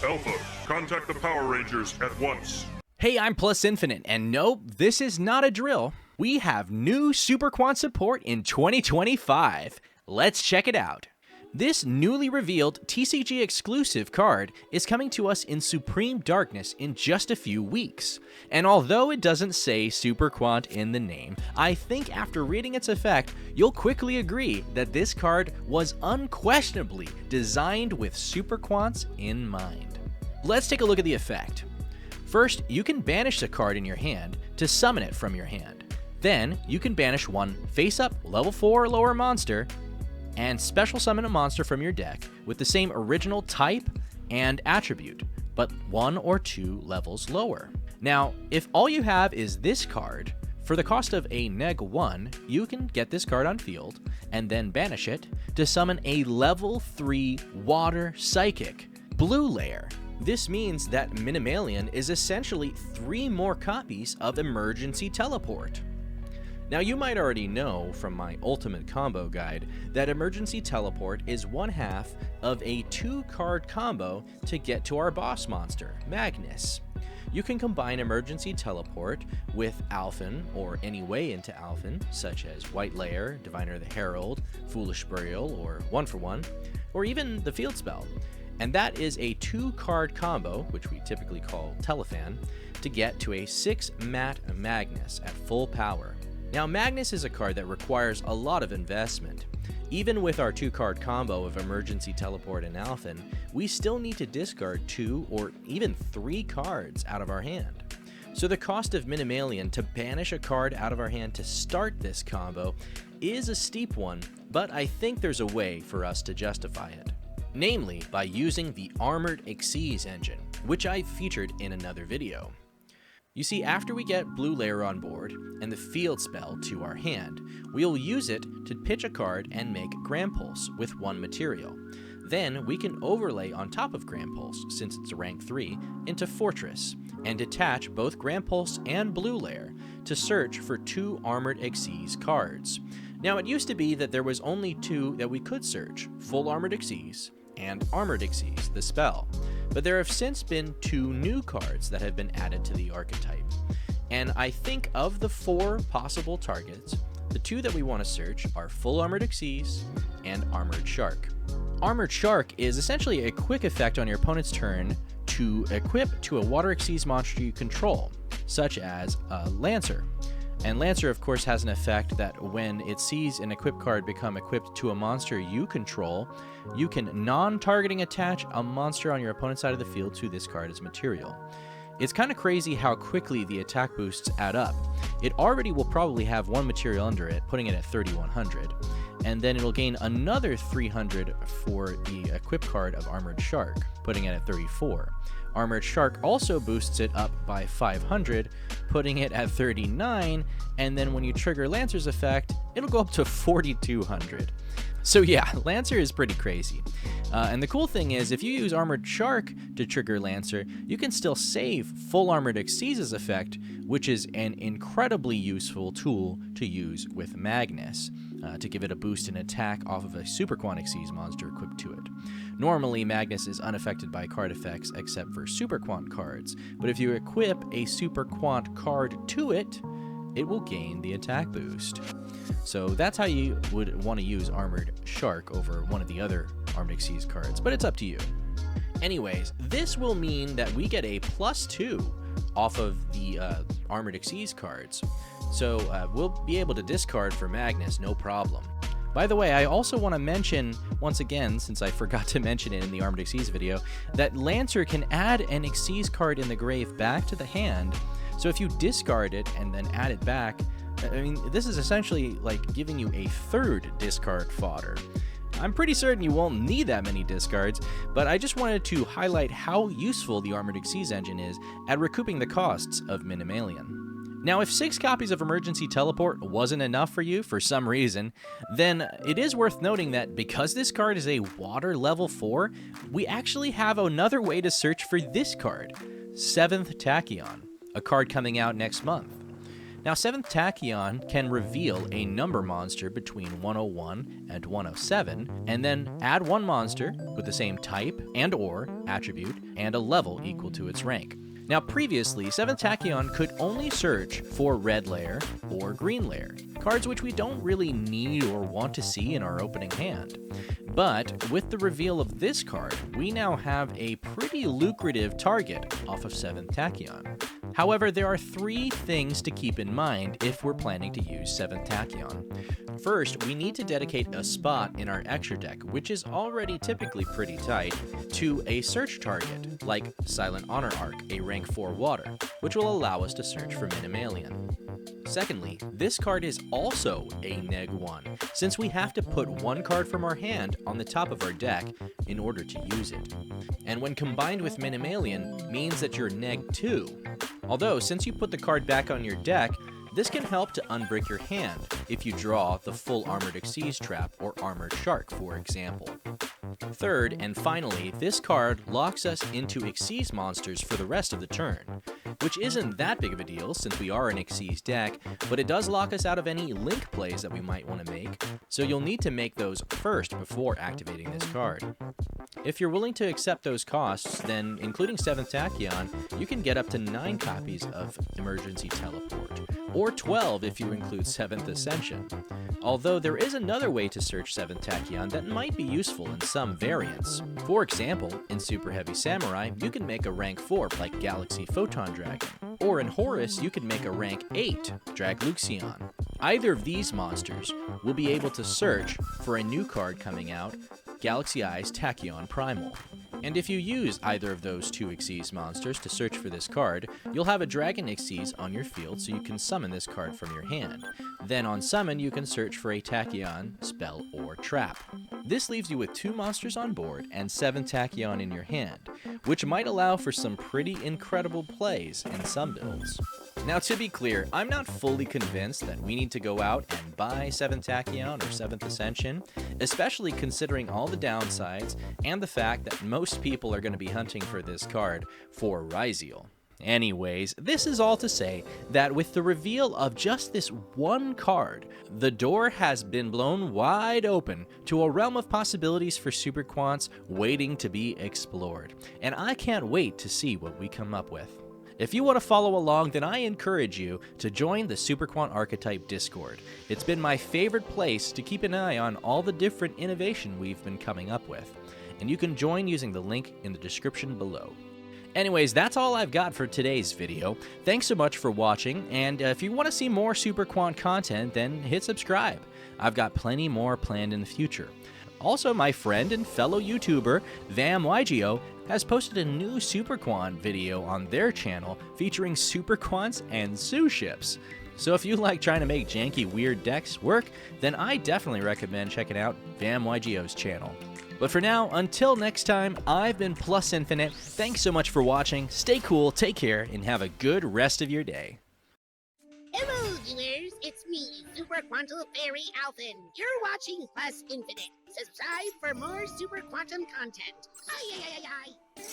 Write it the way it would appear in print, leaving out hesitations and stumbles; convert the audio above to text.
Alpha, contact the Power Rangers at once. Hey, I'm Plus Infinite, and no, this is not a drill. We have new Super Quant support in 2025. Let's check it out. This newly revealed TCG exclusive card is coming to us in Supreme Darkness in just a few weeks. And although it doesn't say Super Quant in the name, I think after reading its effect, you'll quickly agree that this card was unquestionably designed with Super Quants in mind. Let's take a look at the effect. First, you can banish the card in your hand to summon it from your hand. Then, you can banish one face-up level 4 or lower monster and special summon a monster from your deck with the same original type and attribute, but 1 or 2 levels lower. Now, if all you have is this card, for the cost of a neg1, you can get this card on field and then banish it to summon a level 3 water psychic blue layer. This means that Minimalian is essentially 3 more copies of Emergency Teleport. Now, you might already know from my ultimate combo guide that Emergency Teleport is one half of a 2-card combo to get to our boss monster, Magnus. You can combine Emergency Teleport with Alphen or any way into Alphen, such as White Layer, Diviner the Herald, Foolish Burial, or 1-for-1, or even the Field Spell. And that is a 2-card combo, which we typically call Telefan, to get to a 6-mat Magnus at full power. Now, Magnus is a card that requires a lot of investment. Even with our 2-card combo of Emergency Teleport and Alphen, we still need to discard 2 or even 3 cards out of our hand. So the cost of Minimalian to banish a card out of our hand to start this combo is a steep one, but I think there's a way for us to justify it. Namely, by using the armored Xyz Engine, which I featured in another video. You see, after we get Blue Layer on board and the Field Spell to our hand, we'll use it to pitch a card and make Grand Pulse with 1 material. Then we can overlay on top of Grand Pulse, since it's a rank 3, into Fortress, and detach both Grand Pulse and Blue Layer to search for 2 armored Xyz cards. Now, it used to be that there was only 2 that we could search, Full Armored Xyz and Armored Xyz, the spell. But there have since been 2 new cards that have been added to the archetype. And I think of the 4 possible targets, the 2 that we want to search are Full Armored Xyz and Armored Shark. Armored Shark is essentially a quick effect on your opponent's turn to equip to a Water Xyz monster you control, such as Lancer. And Lancer, of course, has an effect that when it sees an equipped card become equipped to a monster you control, you can non-targeting attach a monster on your opponent's side of the field to this card as material. It's kind of crazy how quickly the attack boosts add up. It already will probably have 1 material under it, putting it at 3,100. And then it'll gain another 300 for the equipped card of Armored Shark, putting it at 34. Armored Shark also boosts it up by 500, putting it at 39, and then when you trigger Lancer's effect, it'll go up to 4,200. So yeah, Lancer is pretty crazy. And the cool thing is, if you use Armored Shark to trigger Lancer, you can still save Full Armored Xyz's effect, which is an incredibly useful tool to use with Magnus, to give it a boost in attack off of a Super Quant Xyz monster equipped to it. Normally, Magnus is unaffected by card effects except for Super Quant cards, but if you equip a Super Quant card to it, it will gain the attack boost. So that's how you would want to use Armored Shark over one of the other Armored Xyz cards, but it's up to you. Anyways, this will mean that we get a +2 off of the Armored Xyz cards, so we'll be able to discard for Magnus, no problem. By the way, I also want to mention, once again, since I forgot to mention it in the Armored Xyz video, that Lancer can add an Xyz card in the grave back to the hand, so if you discard it and then add it back, I mean, this is essentially like giving you a 3rd discard fodder. I'm pretty certain you won't need that many discards, but I just wanted to highlight how useful the Armored Xyz Engine is at recouping the costs of Minimalian. Now, if 6 copies of Emergency Teleport wasn't enough for you for some reason, then it is worth noting that because this card is a Water level 4, we actually have another way to search for this card, 7th Tachyon, a card coming out next month. Now, 7th Tachyon can reveal a number monster between 101 and 107, and then add one monster with the same type and/or attribute and a level equal to its rank. Now, previously, 7th Tachyon could only search for red layer or green layer, cards which we don't really need or want to see in our opening hand. But with the reveal of this card, we now have a pretty lucrative target off of 7th Tachyon. However, there are 3 things to keep in mind if we're planning to use 7th Tachyon. First, we need to dedicate a spot in our extra deck, which is already typically pretty tight, to a search target, like Silent Honor Arc, a rank 4 water, which will allow us to search for Minimalian. Secondly, this card is also a neg 1, since we have to put one card from our hand on the top of our deck in order to use it. And when combined with Minimalian, means that you're neg 2. Although, since you put the card back on your deck, this can help to unbrick your hand if you draw the full Armored Xyz trap or Armored Shark, for example. Third, and finally, this card locks us into Xyz monsters for the rest of the turn, which isn't that big of a deal since we are an Xyz deck, but it does lock us out of any link plays that we might want to make, so you'll need to make those first before activating this card. If you're willing to accept those costs, then including 7th Tachyon, you can get up to 9 copies of Emergency Teleport, or 12 if you include 7th Ascension. Although there is another way to search 7th Tachyon that might be useful in some variants. For example, in Super Heavy Samurai, you can make a rank 4 like Galaxy Photon Dragon, or in Horus, you can make a rank 8 Dragluxion. Either of these monsters will be able to search for a new card coming out, Galaxy Eyes Tachyon Primal. And if you use either of those 2 Xyz monsters to search for this card, you'll have a Dragon Xyz on your field so you can summon this card from your hand. Then on summon, you can search for a Tachyon, spell, or trap. This leaves you with 2 monsters on board and 7th Tachyon in your hand, which might allow for some pretty incredible plays in some builds. Now, to be clear, I'm not fully convinced that we need to go out and buy 7th Tachyon or 7th Ascension, especially considering all the downsides and the fact that most people are going to be hunting for this card for Ryziel. Anyways, this is all to say that with the reveal of just this one card, the door has been blown wide open to a realm of possibilities for Super Quants waiting to be explored, and I can't wait to see what we come up with. If you want to follow along, then I encourage you to join the Super Quant Archetype Discord. It's been my favorite place to keep an eye on all the different innovation we've been coming up with, and you can join using the link in the description below. Anyways, that's all I've got for today's video. Thanks so much for watching, and if you want to see more Super Quant content, then hit subscribe. I've got plenty more planned in the future. Also, my friend and fellow YouTuber, VamYGO, has posted a new Super Quant video on their channel featuring Super Quants and Suships. So if you like trying to make janky, weird decks work, then I definitely recommend checking out VamYGO's channel. But for now, until next time, I've been Plus Infinite. Thanks so much for watching, stay cool, take care, and have a good rest of your day. Hello, viewers. It's me, Super Quantum Fairy Alphin. You're watching Plus Infinite. Subscribe for more Super Quantum content. Ay, ay, ay, ay, ay.